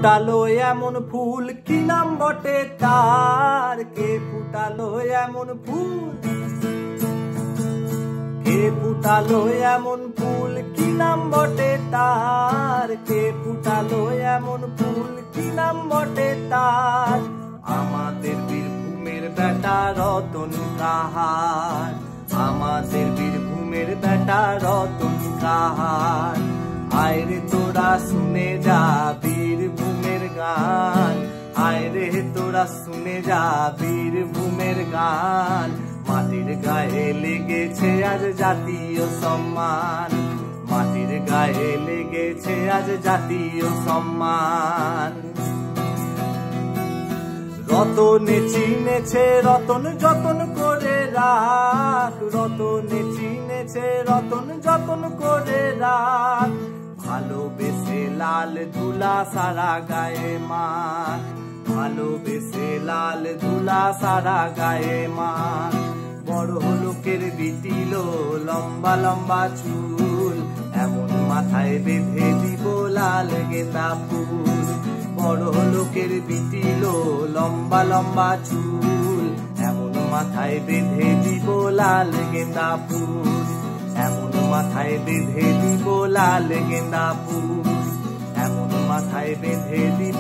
ফুটালো এমন ফুল কি নাম বটে তার? কে ফুটালো এমন ফুল? কে ফুটালো এমন ফুল কি নাম বটে তার? কে ফুটালো এমন ফুল কি নাম বটে তার? আমাদের বীরভূমের বেটা রতন কাহার, আমাদের বীরভূমের বেটা রতন কাহার। আয় রে তোরা শুনে যা বীরভূমের গান, আয় রে তোরা শুনে যা বীরভূমের গান। মাটির গায়ে লেগেছে আজ জাতীয় সম্মান, মাটির গায়ে লেগেছে আজ জাতীয় সম্মান। রতনে চিনেছে রতন যতন করে রাখ, রতনে চিনেছে রতন যতন করে রাখ। ভালোবেসে লাল ধুলা সারা গায়ে মাখ, ভালোবেসে লাল ধুলা সারা গায়ে মাখ। বড় লোকের বিটিল লম্বা লম্বা চুল, এমন মাথায় বেঁধে দিব লাল গেঁদা ফুল। বড় লোকের বিটিল লম্বা লম্বা চুল, এমন মাথায় বেঁধে দিব লাল গেঁদা ফুল। এমন মাথায় বেঁধে দিব লাল গেঁদা ফুল, এমন মাথায় বেঁধে দিব